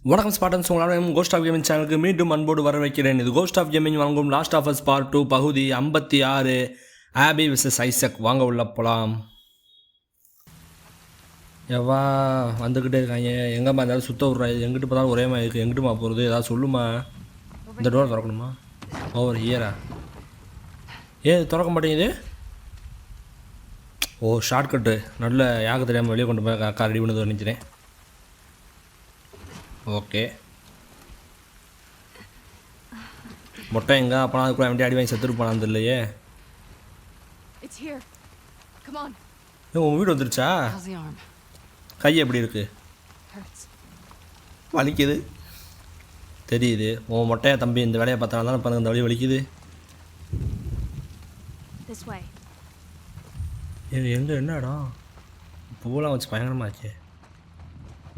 வணக்கம் ஸ்பாட்டன்ஸ், உங்களால் cost of gaming சேனலுக்கு மீண்டும் அன்போடு வர வைக்கிறேன். இது கோஸ்ட் ஆஃப் கேமிங் வழங்கும் லாஸ்ட் ஆஃப் அஸ் பார்ட் 2 பகுதி 56 ஆபி விசஸ் ஐசக். வாங்க உள்ள போகலாம். எவ்வா வந்துக்கிட்டே இருக்காங்க. எங்கேம்மா ஏதாவது சுத்த விட்றா? எங்கிட்டு பார்த்தாலும் ஒரே மாதிரி இருக்குது. எங்கிட்டுமா போகிறது? ஏதாவது சொல்லுமா. இந்த டோர் திறக்கணுமா? ஓவர் ஹியரா? திறக்க மாட்டேங்குது. ஓ, ஷார்ட்கட்டு. நல்ல யாருக்கு தெரியாமல் வெளியே கொண்டு போய் அக்கா ரெடி பண்ணது நினைக்கிறேன். ஓகே, மொட்டை எங்க? அப்போ அதுக்குள்ள வண்டி அடி வாங்கி செத்துருப்பானு இல்லையே. உங்கள் வீடு வந்துருச்சா? கை எப்படி இருக்கு? வலிக்குது தெரியுது. உன் மொட்டையா தம்பி இந்த வேலையை பார்த்தாலும் தான் பாருங்க, இந்த வழி வலிக்குது. எங்கே என்ன இடம்? பூவெலாம் வச்சு பயங்கரமாச்சு.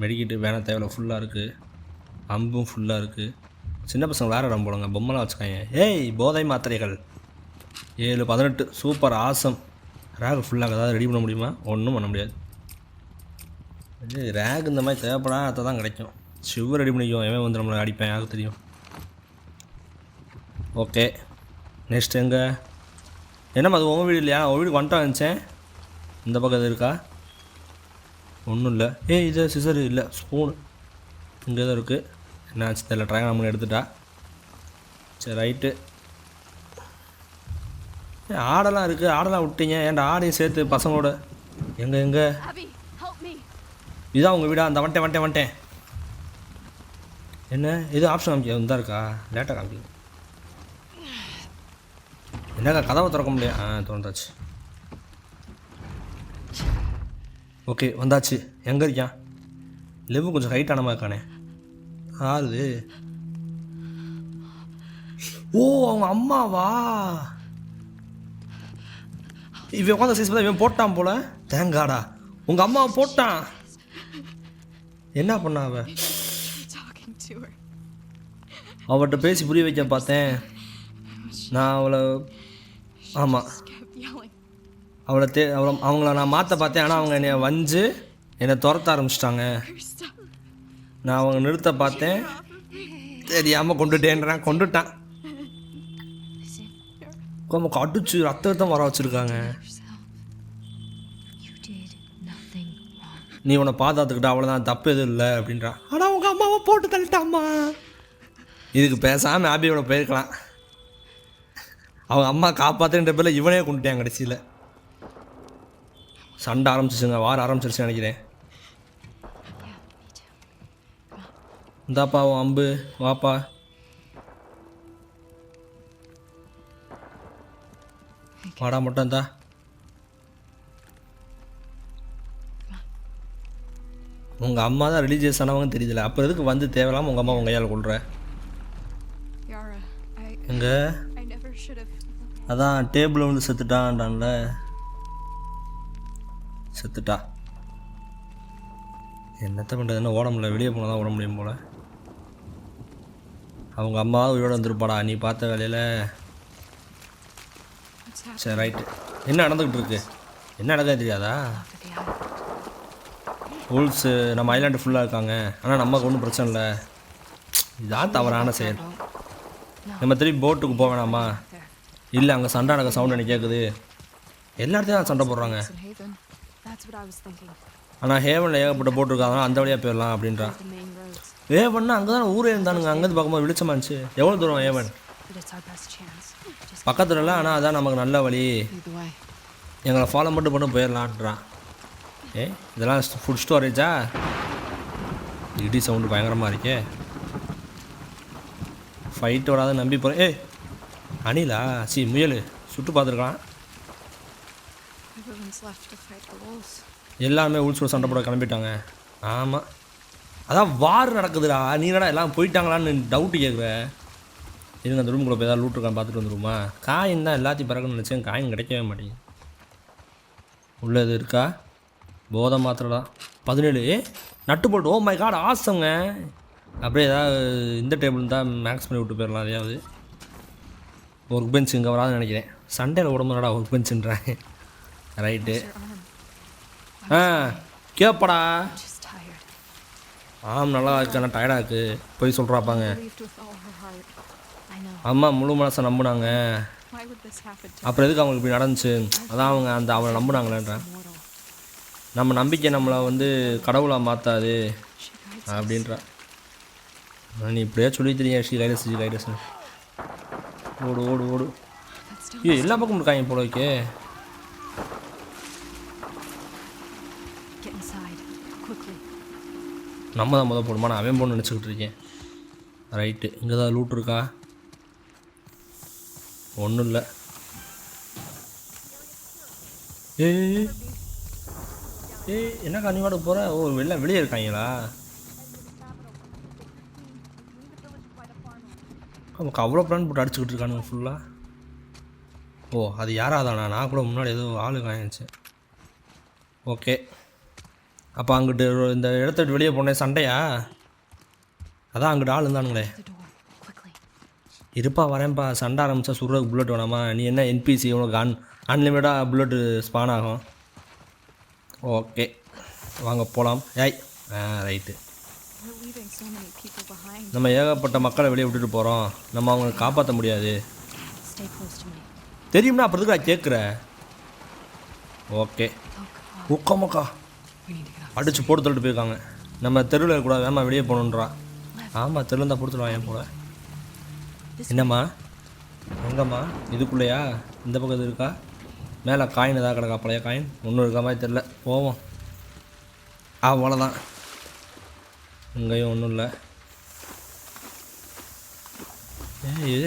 மெடிக்கிட்டு வேணாம், தேவையில்ல. ஃபுல்லாக இருக்குது, அம்பும் ஃபுல்லாக இருக்குது. சின்ன பசங்க வேறு இடம் போடுங்க, பொம்மைலாம் வச்சுக்காங்க. போதை மாத்திரைகள் 7-18 சூப்பர் ஆசம். ரேக் ஃபுல்லாக ஏதாவது ரெடி பண்ண முடியுமா? ஒன்றும் பண்ண முடியாது. ரேக் இந்த மாதிரி தேவைப்படாத தான் கிடைக்கும். ஷிவர் ரெடி பண்ணிக்குவோம். எவன் வந்து நம்மளை அடிப்பேன், யாருக்கு தெரியும். ஓகே, நெக்ஸ்ட் எங்கே? என்னம்மா அது உங்கள் வீடு இல்லையா? உங்கள் வீடு வந்துட்டா இருந்துச்சேன். இந்த பக்கம் எது இருக்கா? ஒன்றும் இல்லை. இது சிசரு இல்லை, ஸ்பூனு இங்கே தான் இருக்குது. என்ன ஆச்சு தெரியல. ட்ராகன் நம்ம எடுத்துட்டா. சரி ரைட்டு. ஆடெல்லாம் இருக்குது. ஆடெல்லாம் விட்டீங்க. ஏன்டா ஆடையும் சேர்த்து பசங்களோட? எங்கே இதுதான் உங்கள் வீடா? அந்த வந்துட்டேன். என்ன இது ஆப்ஷன் காமிக்க தான் இருக்கா? லேட்டாக காமிக்க. என்னக்கா கதவை திறக்க முடியாது? திறந்தாச்சு. ஓகே வந்தாச்சு. எங்கே இருக்கான்? லெவு கொஞ்சம் ஹைட்டான மாதிரி இருக்கானே. ஆறுது. ஓ, அவங்க அம்மாவா? இவன் உட்காந்து சைஸ் பார்த்தா இவன் போட்டான் போல. தேங்காடா, உங்கள் அம்மாவை போட்டான். என்ன பண்ணா அவட்ட பேசி புரிய வைக்க பார்த்தேன் நான் அவளை. ஆமாம், அவங்கள நான் மாற்ற பார்த்தேன். ஆனால் அவங்க என்னை வஞ்சு என்னை துரத்த ஆரம்பிச்சிட்டாங்க. நான் அவங்க நிறுத்த பார்த்தேன், தெரியாமல் கொண்டுட்டான். அடிச்சு ரத்தம் வர வச்சுருக்காங்க. நீ உன்னை பாதுகாத்துக்கிட்ட, அவ்வளோதான், தப்பு எதுவும் இல்லை அப்படின்றான். ஆனால் உங்கள் அம்மாவை போட்டு தள்ளிட்டாம்மா. இதுக்கு பேசாமல் ஆபியோட போயிருக்கலாம். அவங்க அம்மா காப்பாற்றுன்ற பேரில் இவனே கொண்டுட்டான் கடைசியில். சண்டை ஆரம்பிச்சிச்சுங்க, வார ஆரம்பிச்சிருச்சு நினைக்கிறேன். இந்தாப்பா உன் அம்பு, வாப்பா. வாடா மட்டும் இந்தா. உங்கள் அம்மா தான் ரிலீஜியஸ் ஆனவங்க தெரியுதுல, அப்புறம் எதுக்கு வந்து தேவையில்லாமல் உங்கள் அம்மா உங்கள் கையால் கொள்கிற? எங்கே? அதான் டேபிள் வந்து செத்துட்டான்டான்ல. செத்துட்டா. என்னத்த பண்ணுறதுன்னு ஓட முடியல. வெளியே போனால் தான் ஓட முடியும் போல். அவங்க அம்மாவும் உயிரோடு வந்துருப்பாடா நீ பார்த்த வேலையில். சரி ரைட்டு. என்ன நடந்துக்கிட்டு இருக்கு? என்ன நடக்குது தெரியாதா? ரூல்ஸு நம்ம ஐலாண்டு ஃபுல்லாக இருக்காங்க. ஆனால் நமக்கு ஒன்றும் பிரச்சனை இல்லை. இதான் தவறான செயல். நம்ம திரும்பி போட்டுக்கு போக வேணாமா? இல்லை, அங்கே சண்டை நடக்க சவுண்ட் எனக்கு கேட்குது. எல்லா இடத்தையும் சண்டை போடுறாங்க. ஆனால் ஹேவனில் ஏகப்பட்ட போட்டிருக்காங்க, அந்த வழியாக போயிடலாம் அப்படின்றான். ஹேவன்னா அங்கே தான் ஊரே இருந்தானுங்க. அங்கேருந்து பார்க்கும்போது வெளிச்சமாக இருந்துச்சு. எவ்வளோ தூரம் ஹேவன்? பக்கத்தில் இல்லை, ஆனால் அதான் நமக்கு நல்ல வழி. எங்களை ஃபாலோ மட்டும் பண்ணி போயிடலான்றான். இதெல்லாம் ஃபுட் ஸ்டோரேஜா? இடி சவுண்டு பயங்கரமாக இருக்கே. ஃபைட்டு வராது நம்பி போகிறேன். அணிலா? முயல் சுட்டு பார்த்துருக்கலாம். எல்லாருமே உள்சோட சண்டை போட கிளம்பிட்டாங்க. ஆமாம், அதான் வார் நடக்குதுடா. நீங்கடா எல்லாம் போயிட்டாங்களான்னு டவுட்டு கேட்குற. இதுங்க அந்த ரூமுக்குள்ளே போய் ஏதாவது லூட் இருக்கான்னு பார்த்துட்டு வந்துருமா? காயின் தான் எல்லாத்தையும் பறக்கணும்னு நினச்சேன். காயின் கிடைக்கவே மாட்டேங்குது. உள்ளே இது இருக்கா? போதை மாத்திரடா. 17 நட்டு போட்டு. ஓ மை காட், ஆசங்க. அப்படியே ஏதாவது இந்த டேபிள் தான் மேக்ஸ் பண்ணி விட்டு போயிடலாம். அதையாவது ஒர்க் பெஞ்ச் இங்கே வராதுன்னு நினைக்கிறேன். சண்டேல உடம்புடா ஒர்க் பெஞ்சுன்றேன். ரைட்டு. கேப்படா. நல்லா இருக்கு, ஆனால் டயர்டாக இருக்குது போய் சொல்கிறாப்பாங்க. Believed with all her heart. I know. அம்மா முழு மனசை நம்பினாங்க, Why would this happen to அப்புறம் எதுக்கு அவங்களுக்கு இப்படி நடந்துச்சு, அதான் அவங்க அவளை நம்பினாங்களேன்றேன். mortal? நம்ம நம்பிக்கை நம்மளை வந்து கடவுளாக மாற்றாது She guides அப்படின்றா. நீ இப்படியே சொல்லி தெரியும் ஸ்ரீ கைலஸ். ஓடு ஓடு ஓடு. That's still ஐயோ எல்லா பக்கமும் இருக்காங்க போல இருக்கே. get inside quickly. நம்ம தான் போடுமா, நான் அவன் போன்னு நினச்சிக்கிட்டு இருக்கேன். ரைட்டு, இங்கே தான் லூட் இருக்கா? ஒன்றும் இல்லை. ஏய் என்னக்கா நீ வாடகை போகிற? ஓ வெளியே இருக்காங்களா? நமக்கு அவ்வளோ பிளான் போட்டு அடிச்சுக்கிட்டு இருக்கானுங்க ஃபுல்லாக. ஓ அது யாராதானா? நான் கூட முன்னாடி ஏதோ ஆளு காயிச்சு. ஓகே, அப்போ அங்கிட்டு இந்த இடத்த விட்டு வெளியே போனேன் சண்டையா? அதான் அங்கிட்டு ஆள் இருந்தானுங்களே. The door quickly. இருப்பா வரேன்ப்பா, சண்டை ஆரம்பித்தா சுடுறதுக்கு புல்லட் வேணாமா? நீ என்ன என்பிசி, உனக்கு அன்லிமிட்டாக புல்லட்டு ஸ்பான் ஆகும். ஓகே வாங்க போகலாம். Right, We're leaving so many people behind. நம்ம ஏகப்பட்ட மக்களை வெளியே விட்டுட்டு போகிறோம், நம்ம அவங்களை காப்பாற்ற முடியாது. Stay close to me. தெரியும்னா அப்புறத்துக்கு நான் கேட்குறேன். Okay Oh God. உக்கமக்கா We need to get out. அடித்து போட்டு தள்ளிட்டு போயிருக்காங்க. நம்ம தெருவில் இருக்கக்கூடாது, வேமா வெளியே போகணுன்றா. ஆமாம் தெருவில் தான் போட்டு வாங்க போல. என்னம்மா எங்கம்மா? இதுக்குள்ளேயா? இந்த பக்கம் இது இருக்கா? மேலே காயின் ஏதாவது கிடக்கா? பழைய காயின் ஒன்றும் இருக்கா மாதிரி தெரில. போவோம். அவ்வளோதான், இங்கேயும் ஒன்றும் இல்லை.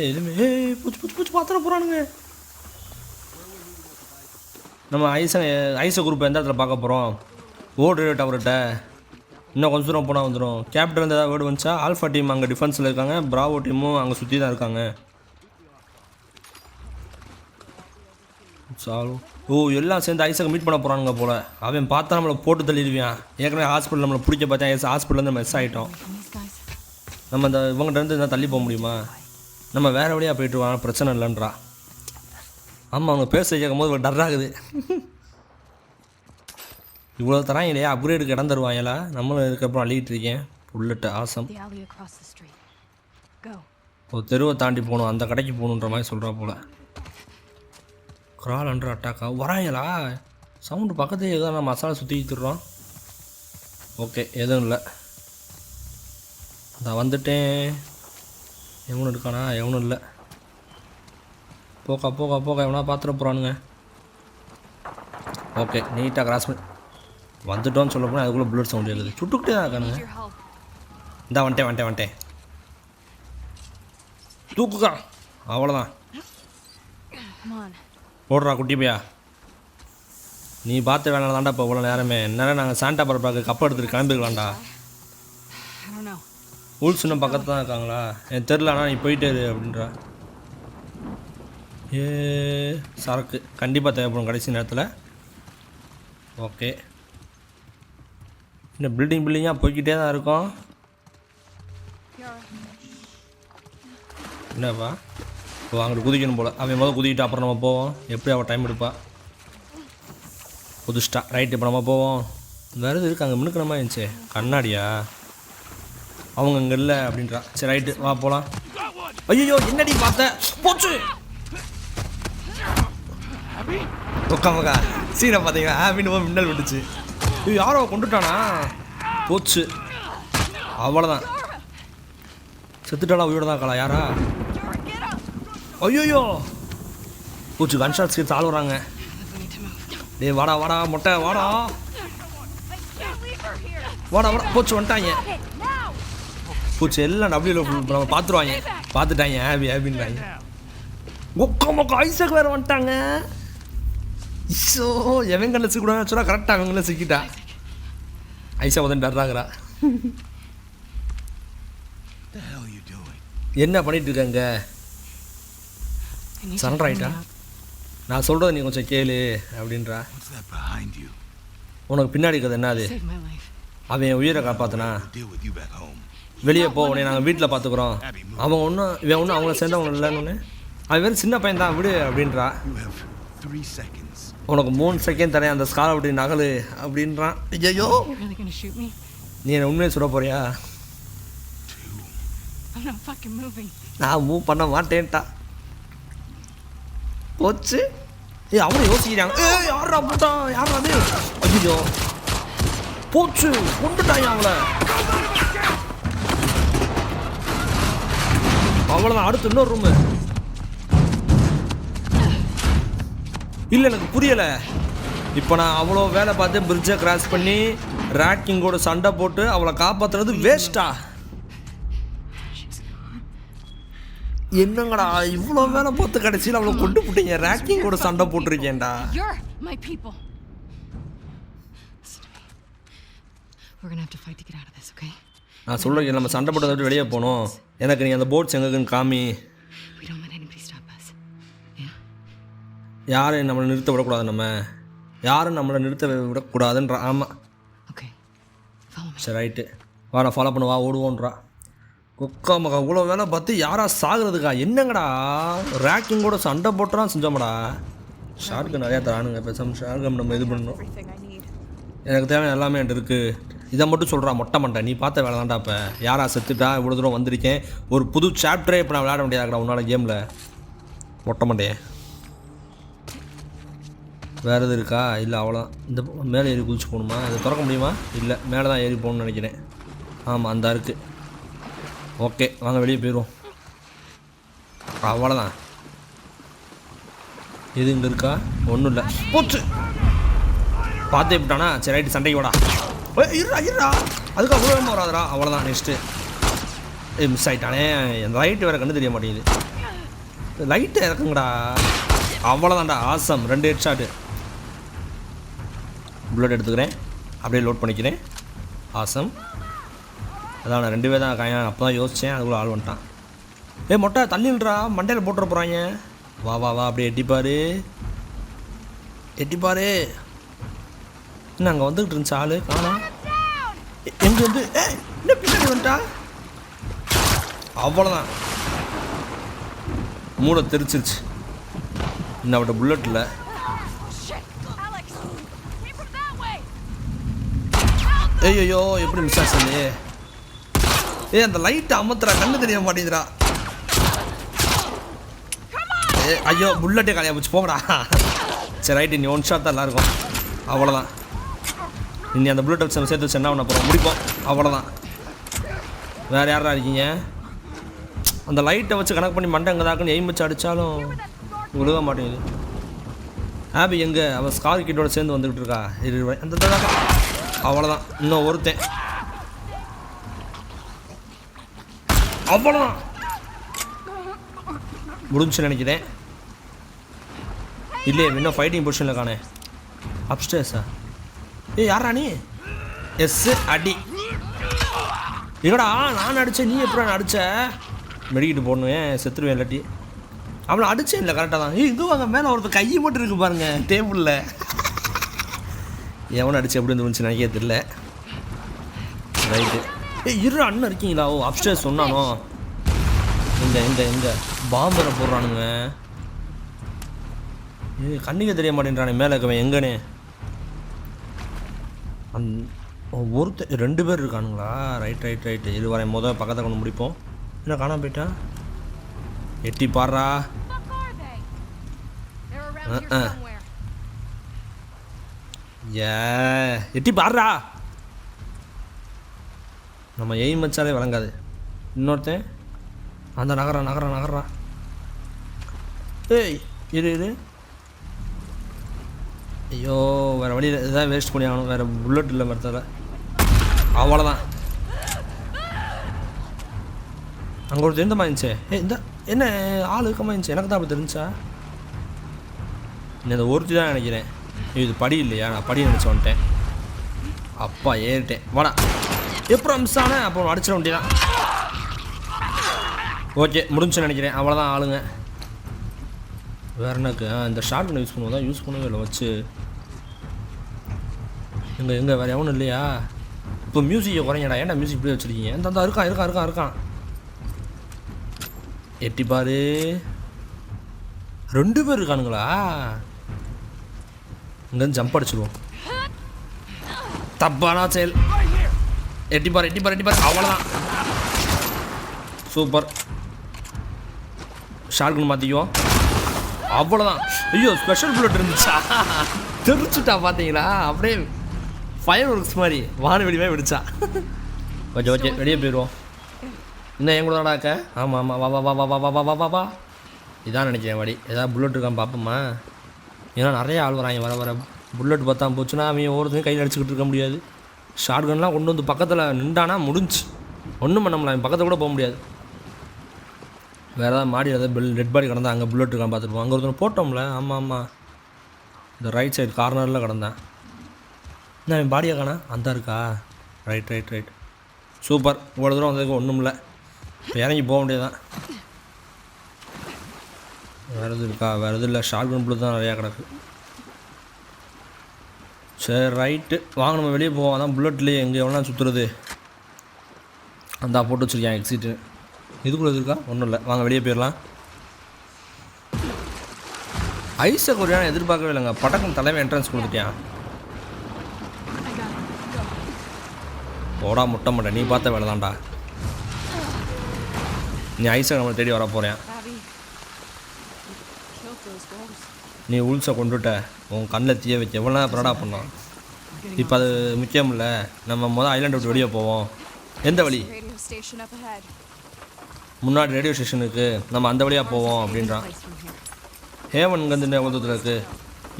எதுவுமே பூச்சி பார்த்துட போகிறானுங்க. நம்ம ஐசை குரூப் எந்த இடத்துல பார்க்க போகிறோம்? ஓடு டவர்கிட்ட. இன்னும் கொஞ்சம் தூரம் போனால் வந்துடும். கேப்டன் ஏதாவது வேர்டு வந்துச்சா? ஆல்ஃபா டீம் அங்கே டிஃபென்ஸில் இருக்காங்க, பிராவோ டீமும் அங்கே சுற்றி தான் இருக்காங்க. சாலு ஓ எல்லாம் சேர்ந்து ஐசை மீட் பண்ண போகிறானுங்க போல். அவன் பார்த்தா நம்மளை போட்டு தள்ளிடுவான். ஏற்கனவே ஹாஸ்பிட்டல் நம்மளை பிடிக்க பார்த்தா ஹாஸ்பிட்டலேருந்து மிஸ் ஆகிட்டோம். From these guys. நம்ம இந்த இவங்ககிட்ட இருந்து என்ன தள்ளி போக முடியுமா? நம்ம வேறு வழியாக போயிட்டு வாங்க, பிரச்சனை இல்லைன்றா. ஆமாம், அவங்க பேச கேட்கும் போது ஒரு டர்ராகுது. இவ்வளோ தராங்க இல்லையா? அப்கிரேடுக்கு இடம் தருவாங்களா? நம்மளும் இதுக்கப்புறம் அள்ளிக்கிட்டு இருக்கேன். Bullet awesome. The alley across the street. Go. ஒரு தெருவை தாண்டி போகணும், அந்த கடைக்கு போகணுன்ற மாதிரி சொல்கிறா போல். கிரால் அண்டர் அட்டாக்கா வராங்களா? சவுண்டு பக்கத்துலேயே ஏதோ நான் மசாலா சுற்றிக்கிட்டுறோம். ஓகே எதுவும் இல்லை, நான் வந்துட்டேன். எவனும் இருக்கானா? எவனும் இல்லை. போக்கா எவனா பார்த்துட போகிறானுங்க. ஓகே நீட்டாக கிராஸ் பண்ணி வந்துட்டோன்னு சொல்ல போனால் அதுக்குள்ளே புல்லட் சவுண்ட் இருக்குது. சுட்டுக்கிட்டே தான் இருக்கானுங்க. Your help. இந்தா வந்துட்டேன். தூக்குக்கா, அவ்வளோதான். Come on. போடுறா குட்டி பையா. நீ பார்த்த வேலை தாண்டா இப்போ இவ்வளோ நேரமே. நேரம் நாங்கள் சாண்டா பரப்பாக்கு கப்பை எடுத்துகிட்டு கிளம்பிக்கலாம்டா. I don't know. ஊல்ஸ் இன்னும் பக்கத்து தான் இருக்காங்களா? எனக்கு தெரிலண்ணா, நீ போயிட்டே இரு அப்படின்றா. சரக்கு கண்டிப்பாக தேவைப்படும் கடைசி நேரத்தில். ஓகே, இந்த பில்டிங்காக போய்கிட்டே தான் இருக்கும். என்னப்பா இப்போ அங்கிட்டு குதிக்கணும் போல். அவன் முதல் குதிக்கிட்டு அப்புறம் நம்ம போவோம். எப்படி அவள் டைம் எடுப்பா? குதிச்சிட்டா. ரைட், இப்போ நம்ம போவோம். வேறு எது இருக்கு அங்கே மினுக்கிற மாதிரி இருந்துச்சு. கண்ணாடியா? அவங்க இங்கே இல்லை அப்படின்றா. சரி ரைட்டு வா போகலாம். ஐயோ என்னடி பார்த்த? போச்சு உக்காமக்கா சீனை பார்த்தீங்களா? ஹாப்பின்னு மின்னல் விட்டுச்சு. ஐயோ யாரோ கொண்டுட்டானா? போச்சு அவ்வளோதான். செத்துட்டாளா? உயிரோட தான் இருக்காளா? யாரா? ஐயோயோ போச்சு. கன்ஷாட் ஸ்கிட்ஸ் ஆள் வராங்க. டேய் வாடா மொட்டை வாடா. போச்சு வந்துட்டாங்க. போச்சு எல்லாம் டபிள்யூ நம்ம பார்த்துருவாங்க. பார்த்துட்டாங்க. ஹாப்பின்றாங்க. மொக்க ஐசக் வேறு வந்துட்டாங்க. ஸோ எவன் கண்ணில் சிக்கூடான்னு சொன்னால் கரெக்டாக அவங்கள சிக்கிட்டா. ஐசா வந்து டர்றாங்கிறா. என்ன பண்ணிட்டு இருக்காங்க? சரண்டர் ஆகிட்டா? நான் சொல்கிறத நீ கொஞ்சம் கேளு அப்படின்றா. உனக்கு பின்னாடி இருக்கிறது என்னது? அவன் உயிரை காப்பாற்றினா வெளியே போவனே, நாங்கள் வீட்டில் பார்த்துக்குறோம். அவங்க ஒன்றும் இவன் ஒன்றும் அவங்கள சேர்ந்தவங்க இல்லைன்னு. அவன் வேறு சின்ன பையன் தான், விடு அப்படின்றா. உனக்கு 3 செகண்ட் தரேன், அந்த ஸ்காலை விட்டு நகலு அப்படின்றான். ஐயோ நீ என்ன உண்மையை சொல்ல போறியா? I'm not fucking moving. நான் மூவ் பண்ண மாட்டேன்ட்டா. போச்சு. அவனை யோசிக்கிறாங்க. யாரா போட்டான்? யாரா அது? ஐயோ போச்சு, கொண்டுட்டாங்க அவளை. அவ்வளோதான். அடுத்து இன்னொரு ரூமு. இல்லை எனக்கு புரியலை. இப்போ நான் அவ்வளோ வேலை பார்த்து பிரிட்ஜை கிராஸ் பண்ணி ராக்கிங்கோட சண்டை போட்டு அவளை காப்பாற்றுறது வேஸ்ட்டா? என்னங்கடா இவ்வளோ வேலை பார்த்து கடைசியில் அவளை கொண்டு போட்டீங்க. ராக்கிங்கோட சண்டை போட்டிருக்கேன்டா. You're my people. We're gonna have to fight to get out of this, okay? நான் சொல்கிறேன், நம்ம சண்டை போட்டதை விட்டு வெளியே போகணும். எனக்கு நீ அந்த போட்ஸ் எங்கன்னு காமி. We don't let anybody stop us. Yeah? யாரும் நம்மளை நிறுத்த விடக்கூடாது. யாரும் நம்மளை நிறுத்த விடக்கூடாதுன்றா. ஆமாம். Okay. Follow me. சரி ரைட்டு, வா நான் ஃபாலோ பண்ணுவா, ஓடுவோன்றா. கொக்கா மகா இவ்வளோ வேலை பார்த்து யாரா சாகுறதுக்கா? என்னங்கடா ரேக்கிங்கோட சண்டை போட்டுறான் செஞ்சோம்டா. ஷார்க்கு நிறையா தரானுங்க. பேசாமல் ஷார்க்கம் நம்ம இது பண்ணணும். Everything I need. எனக்கு தேவையான எல்லாமே என்கிட்ட இருக்குது. இதை மட்டும் சொல்கிறா மொட்டை மண்டை. நீ பார்த்த வேலை தான்டா. இப்போ யாரா செத்துட்டா? இவ்வளோ தூரம் வந்திருக்கேன். ஒரு புது சாப்டரே இப்போ நான் விளையாட முடியாதுடா உன்னால் கேமில். மொட்டை மண்டையே வேறு எது இருக்கா? இல்லை அவ்வளோதான். இந்த மேலே ஏறி குதிச்சு போகணுமா? இதை திறக்க முடியுமா? இல்லை, மேலே தான் ஏறி போகணும்னு நினைக்கிறேன். ஆமாம் அந்த இருக்குது. ஓகே வாங்க வெளியே போயிடுவோம். அவ்வளோதான். எது இங்கே இருக்கா? ஒன்றும் இல்லை. போச்சு. பார்த்தே விட்டானா? சரி ரைட்டு, சண்டைக்கு வாடா. இருடா இருடா, அதுக்கு அவ்வளோ வேகமாக வராதுடா. அவ்வளோதான். நெக்ஸ்ட்டு மிஸ் ஆகிட்டானே. அந்த லைட்டு வேறு கண்டு தெரிய மாட்டேங்குது. லைட்டு இறக்குங்கடா. அவ்வளோதான்டா. ஆசம். 2 head shot. புல்லட் எடுத்துக்கிறேன், அப்படியே லோட் பண்ணிக்கிறேன். ஆசம். அதான் நான் 2 பேர் தான் காயன். அப்போ தான் யோசித்தேன், அதுக்குள்ளே ஆள் வந்துட்டான். மொட்டை தள்ளின்றா, மண்டையில் போட்டுற போகிறாங்க. வா வா வா, அப்படியே எட்டிப்பாரு எட்டிப்பாரு. என்ன அங்கே வந்துக்கிட்டு இருந்துச்சு ஆள்? காணோம். எங்கே வந்து என்ன பின்னாடி வந்துட்டா? அவ்வளோதான். மூளை தெரிச்சிருச்சு. இன்னும் அவட்ட புல்லட் இல்லை. ஐயோ எப்படி மிஸ் ஆச்சு? அந்த லைட்டை அமர்த்துறா, கண்ணு தெரிய மாட்டேங்குதுடா. ஐயோ புல்லட்டே காலியாக போச்சு. போங்கடா. சரி ரைட்டு, நீ 1 ஷாட் தான் எல்லாருக்கும். அவ்வளோதான். நீ அந்த புல்லட்டை வச்சு நம்ம சேர்த்து வச்சு என்ன பண்ண போகிறோம்? முடிப்போம். அவ்வளோதான். வேறு யாரா இருக்கீங்க? அந்த லைட்டை வச்சு கணக்கு பண்ணி மண்டை எங்கே தாக்குன்னு எய்ம் வச்சு அடித்தாலும் விழுக மாட்டேங்குது. ஆபி எங்கே? அவள் ஸ்கார் கிட்டோட சேர்ந்து வந்துக்கிட்டு இருக்கா. அந்த அவ்வளோதான். இன்னும் ஒருத்தன். அவ்வளோதான். முடிஞ்சுன்னு நினைக்கிறேன். இல்லையே, இன்னும் ஃபைட்டிங் பொசிஷனில் காணே. அப்ஸ்டேர்ஸா? யாரா நீ? அடி. இல்லடா நான் அடித்தேன். நீ எப்படி நான் அடித்த? மெடிக்கிட்டு போடணும். செத்துருவேன் இல்லாட்டி. அவனை அடித்தேன். இல்லை கரெக்டாக தான். இது வாங்க மேலே ஒருத்தர் கையை மட்டும் இருக்கு பாருங்க டேபிளில். எவனை அடிச்சு எப்படி இருந்துச்சு நினைக்க தெரியல. ரைட்டு. இரு அண்ணன் இருக்கீங்களா? ஓ அப்ஸ்டேர்ஸ் சொன்னானோ. எங்கே பாம்பரை போடுறானுங்க. கண்ணுக்கு தெரிய மாட்டேன்றானே மேலே இருக்கவன். எங்கனே ஒருத்தர் 2 பேர் இருக்கானுங்களா? ரைட்டு. இது வரேன். பக்கத்தை கொண்டு முடிப்போம். என்ன காணாம போயிட்டா? எட்டி பாடுறா. எட்டி பாடுறா. நம்ம எய்ம் வச்சாலே வழங்காது. இன்னொருத்தன் அந்த நகரா. இரு. ஐயோ வேறு வழியில் இதுதான் வேஸ்ட் பண்ணி ஆகணும். வேறு புல்லட் இல்லை மரத்தில். அவ்வளோதான். அங்கே ஒரு தெரிந்த மாயிருந்துச்சே. இந்த என்ன ஆள் இருக்கமா இருந்துச்சு? எனக்கு தான் அப்படி தெரிஞ்சா. இந்த ஒருத்தி தான் நினைக்கிறேன். இது படி இல்லையா? நான் படி நினச்சி வந்துட்டேன். அப்பா ஏறிட்டேன். வாடா. எப்போ மிஸ் ஆனேன்? அப்போ அடிச்சிட வேண்டியதான். ஓகே முடிஞ்சுன்னு நினைக்கிறேன். அவ்வளோதான் ஆளுங்க. வேறு எனக்கு இந்த ஷார்ட் கன் யூஸ் பண்ணுவோம் தான். யூஸ் பண்ணவே இல்லை வச்சு. எங்கே வேறு எவனும் இல்லையா? இப்போ மியூசிக்கை குறைங்கடா. ஏன்டா மியூசிக் இப்படியே வச்சுருக்கீங்க? இந்த இருக்கான். எட்டி பாரு. 2 பேர் இருக்கானுங்களா? இங்கேருந்து ஜம்ப் அடிச்சிடுவோம். தப்பானா செயல். எட்டிப்பார் அவ்வளோதான். சூப்பர். ஷார்க்குன்னு மாற்றிக்குவோம். அவ்வளோதான். ஐயோ ஸ்பெஷல் புல்லட் இருந்துச்சா? தெரிச்சுட்டா பார்த்தீங்களா? அப்படியே ஃபயர் ஒர்க்ஸ் மாதிரி வானவெளியுமே வெடிச்சா. ஓகே வெளியே போயிடுவோம். இன்னும் என் கூட தாடாக்க. ஆமாம் வா வா வா வா வா வா வா வா வா. இதான் நினைக்கிறேன் வழி. ஏதாவது புல்லட் இருக்கான்னு பார்ப்போம்மா. ஏன்னா நிறைய ஆள் வராங்க வர புல்லட் பார்த்தா போச்சுன்னா அவன் ஒவ்வொருத்தையும் கையில் அடிச்சுக்கிட்டு இருக்க முடியாது. ஷார்ட் கன்லாம் கொண்டு வந்து பக்கத்தில் நின்றானா முடிஞ்சு ஒன்றும் பண்ண முடியல. அவன் பக்கத்தில் கூட போக முடியாது. வேறு ஏதாவது மாடி ஏதாவது டெட் பாடி கிடந்தா அங்கே புல்லட் இருக்கான்னு பார்த்துருப்போம். அங்கே ஒருத்தர் போட்டோம்ல. ஆமாம் இந்த ரைட் சைடு கார்னரில் கிடந்தேன். என்ன என் பாடியை காணா? அந்த இருக்கா? Right super. இவ்வளோ தூரம் வந்ததுக்கு ஒன்றும் இல்லை. இப்போ இறங்கி போக முடியாதான். வேறு எதுவும் இருக்கா? வேறு எதுவும் இல்லை. ஷார்ட் கன் புல்லட் தான் நிறையா கிடக்கு. சரி ரைட்டு வாங்க நம்ம வெளியே போவோம். அதான் புல்லட்லேயே எங்கே எவ்வளோ சுற்றுறது. அந்த போட்டு வச்சுருக்கேன் எக்ஸிட்டு. இதுக்குள்ளே இருக்கா? ஒன்றும் இல்லை. வாங்க வெளியே போயிடலாம். ஐஸை கொரியான எதிர்பார்க்கவே இல்லைங்க. பட்டக்கம் தலைமை என்ட்ரன்ஸ் கொடுத்துட்டேன். ஓடா முட்டை மாட்டேன். நீ பார்த்த வேலை தான்டா. நீ ஐஸை நம்மளை தேடி வர போகிறேன். நீ உள்ஸை கொண்டுட்ட உன் கண்ணில் தீய வைக்க எவ்வளோ நேரம் ப்ராடா பண்ணோம். இப்போ அது முக்கியம் இல்லை. நம்ம ஐலாண்டை விட்டு வெளியே போவோம். எந்த வழி? முன்னாடி ரேடியோ ஸ்டேஷனுக்கு நம்ம அந்த வழியாக போவோம் அப்படின்றான். ஹேவன் இங்கேருந்து எவ்வளோ தூரத்தில் இருக்குது?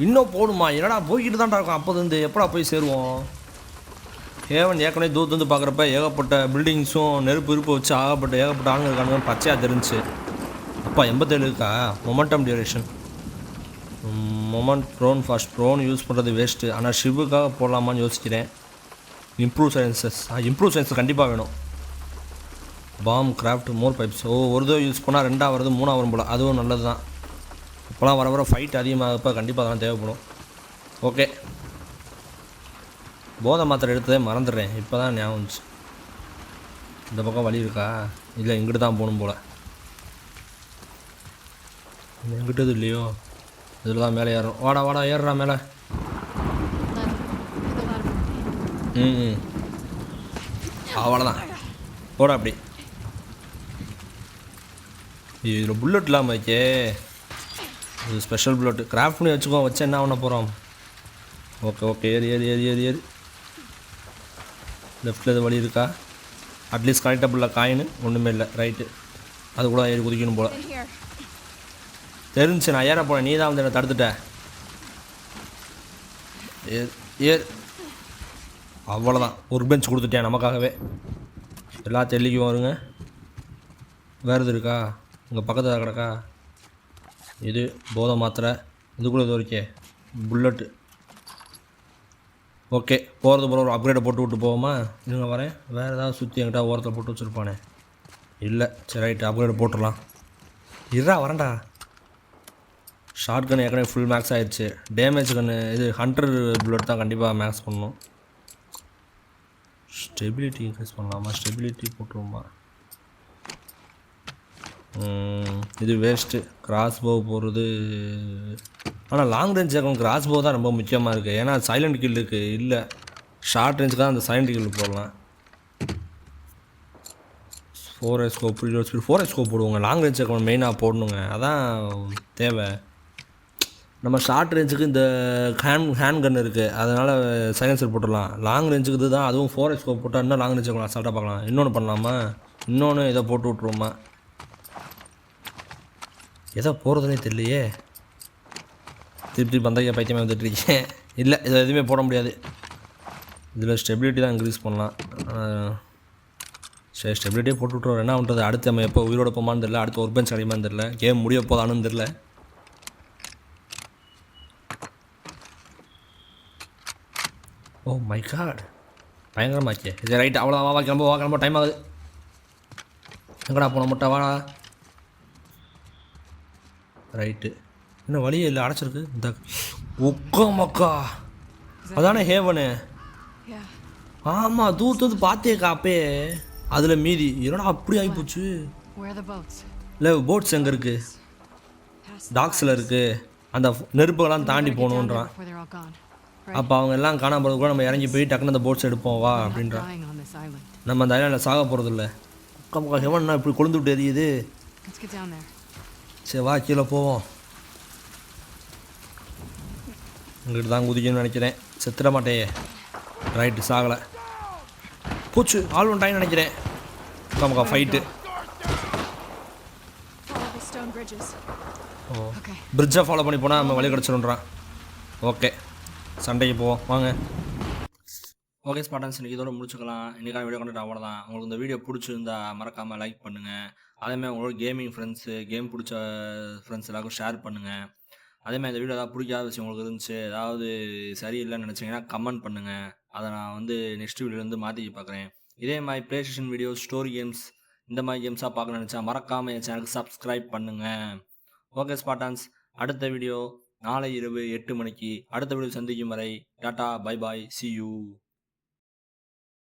இன்னும் போகணுமா? என்னடா போய்கிட்டு தான்டா இருக்கும். அப்போது எப்படா போய் சேருவோம்? ஹேவன் ஏற்கனவே தூரத்துலேருந்து பார்க்குறப்ப ஏகப்பட்ட பில்டிங்ஸும் நெருப்பு வச்சு ஏகப்பட்ட ஆளுங்க இருக்கானுங்க. பச்சையாக தெரிஞ்சு. அப்பா 87 இருக்கா? Momentum duration. Moment prone use பண்ணுறது வேஸ்ட்டு. ஆனால் ஷிவுக்காக போடலாமான்னு யோசிக்கிறேன். இம்ப்ரூவ் சயின்ஸஸ் கண்டிப்பாக வேணும். Bomb craft more pipes. ஒரு தடவை யூஸ் பண்ணால் 2 வருது 3 வரும் போல். அதுவும் நல்லது தான். இப்போலாம் வர ஃபைட் அதிகமாகப்போ கண்டிப்பாக அதெல்லாம் தேவைப்படும். ஓகே போதை மாத்திரை எடுத்ததே மறந்துடுறேன். இப்போ தான் ஞாபகம் வந்துச்சு. இந்த பக்கம் வழி இருக்கா? இல்லை இங்கிட்டு தான் போகணும் போல். எங்கிட்டது இல்லையோ? இதில் தான் மேலே ஏறணும். வாடா ஏறுறா மேலே. அவ்வளோதான் போடா அப்படி. இதில் புல்லட் இல்லாமல் வைக்கே. இது ஸ்பெஷல் புல்லட் கிராஃப்ட் பண்ணி வச்சு என்ன பண்ண போகிறோம். ஓகே ஏறி லெஃப்டில் எது வழி இருக்கா? அட்லீஸ்ட் கனெக்டபுளில் காயின்னு ஒன்றுமே இல்லை. ரைட்டு அது கூட ஏறி குதிக்கணும் போல். தெரிஞ்சு நான் ஏற போனேன். நீ தான் வந்து என்னை தடுத்துட்ட. அவ்வளோதான். ஒரு பெஞ்ச் கொடுத்துட்டேன் நமக்காகவே. எல்லாத்தையும் எல்லிக்கும் வருங்க. வேறு இது இருக்கா? உங்கள் பக்கத்தில் கிடக்கா? இது போதை மாத்திரை. இதுக்குள்ளே இது வரைக்கே புல்லட்டு. ஓகே போகிறது போகிற ஒரு அப்கிரேடை போட்டு விட்டு போவோமா? இதுங்க வரேன். வேறு ஏதாவது சுற்றி என்கிட்ட ஓரத்தில் போட்டு வச்சுருப்பானே. இல்லை சரி ரைட்டு அப்கிரேடை போட்டுடலாம். வரேன்டா. ஷார்ட் கன் ஏற்கனவே ஃபுல் மேக்ஸ் ஆகிடுச்சு. டேமேஜ் கன்று இது ஹண்டர் புல்லட் தான் கண்டிப்பாக மேக்ஸ் பண்ணணும். ஸ்டெபிலிட்டி இன்க்ரீஸ் பண்ணலாமா? ஸ்டெபிலிட்டி போட்டுருவோமா? இது வேஸ்ட்டு. கிராஸ் போ போகிறது. ஆனால் லாங் ரேஞ்ச் இருக்கும். கிராஸ் போ தான் ரொம்ப முக்கியமாக இருக்குது. ஏன்னா சைலண்ட் கில் இருக்குது. இல்லை ஷார்ட் ரேஞ்சுக்கு தான் அந்த சைலண்ட் கில் போடலாம். 4S ஸ்கோப் 4S ஸ்கோப் போடுவோங்க. லாங் ரேஞ்ச் இருக்கணும் மெயினாக போடணுங்க. அதான் தேவை. நம்ம ஷார்ட் ரேஞ்சுக்கு இந்த ஹேண்ட் கன் இருக்குது. அதனால் சைலன்சர் போட்டுடலாம். லாங் ரேஞ்சுக்கு இது தான். அதுவும் 4S ஸ்கோப் போட்டால் இன்னும் லாங் ரேஞ்ச் இருக்கலாம். அசால்ட்டாக பார்க்கலாம். இன்னொன்று பண்ணலாமா? இன்னொன்று இதை போட்டு விட்ருவோமா? எதோ போகிறதுனே தெரியலையே. திருப்பி பந்தய பைத்தியமாக வந்துட்டுருக்கேன். இல்லை இதை எதுவுமே போட முடியாது. இதில் ஸ்டெபிலிட்டி தான் இன்க்ரீஸ் பண்ணலாம். சரி ஸ்டெபிலிட்டியே போட்டு விட்ருவோம். என்ன பண்ணுறது? அடுத்து நம்ம எப்போ உயிரோட போமான்னு தெரியல. அடுத்து ஒரு பெஞ்ச் கிடைக்குமான்னு தெரியல. கேம் முடிய போதானு தெரில. ஓ மை காட் பயங்கரமாச்சே. சரி ரைட்டு அவ்வளோ வா கிளம்ப டைம் ஆகுது. எங்கடா போன முட்டை வாடா. ரைட்டு இன்னும் வழியே இல்லை. அடைச்சிருக்கு. இந்த மக்கா அதானே ஹேவனு. ஆமாம் தூரத்து பார்த்தேக்கா அப்பே. அதில் மீதி என்னடா அப்படி ஆகிப்போச்சு. இல்லை போட்ஸ் எங்கே இருக்குது? டாக்ஸில் இருக்குது. அந்த நெருப்புகள்லாம் தாண்டி போகணுன்றான். அப்போ அவங்க எல்லாம் காணாமல் போகிறது கூட நம்ம இறங்கி போய் டக்குன்னு அந்த போட்ஸ் எடுப்போம் வா அப்படின்றான். island. நம்ம அந்த ஐலாண்டில் சாக போகிறது இல்லை. முக்கா ஹெவன்னா இப்படி கொழுந்து விட்டு எரியுது. Let's get down there. சரி வா கீழே போவோம். இங்கிட்டு தான் குதிக்கணும்னு நினைக்கிறேன். செத்துட மாட்டேயே. ரைட்டு சாகலை. போச்சு ஆள் ஒன்றாயின்னு நினைக்கிறேன். முக்கா fight. Follow the stone bridges. Oh Okay. பிரிட்ஜை ஃபாலோ பண்ணி போனால் நம்ம வழி கிடச்சிடும்ன்றான். ஓகே சண்டைக்கு போவோம் வாங்க. ஓகே ஸ்பாட்டன்ஸ் இன்றைக்கி இதோட முடிச்சுக்கலாம். இன்றைக்கான வீடியோ கண்டிப்பாக அவ்வளோதான். உங்களுக்கு இந்த வீடியோ பிடிச்சிருந்தா மறக்காமல் லைக் பண்ணுங்கள். அதேமாதிரி உங்களோட கேமிங் ஃப்ரெண்ட்ஸு கேம் பிடிச்ச ஃப்ரெண்ட்ஸ் எல்லாருக்கும் ஷேர் பண்ணுங்கள். அதேமாதிரி இந்த வீடியோ ஏதாவது பிடிக்காத விஷயம் உங்களுக்கு இருந்துச்சு, ஏதாவது சரியில்லைன்னு நினச்சிங்கன்னா கமெண்ட் பண்ணுங்கள். அதை நான் வந்து நெக்ஸ்ட் வீடியோலேருந்து மாற்றிக்க பார்க்குறேன். இதே மாதிரி play station videos, story games இந்த மாதிரி கேம்ஸாக பார்க்க நினச்சா மறக்காமல் என் சேனலுக்கு சப்ஸ்கிரைப் பண்ணுங்கள். ஓகே ஸ்பாட்டான்ஸ், அடுத்த வீடியோ நாளை இரவு 8 மணிக்கு அடுத்த வீடியோ சந்திக்கும் வரை tata bye bye, see you.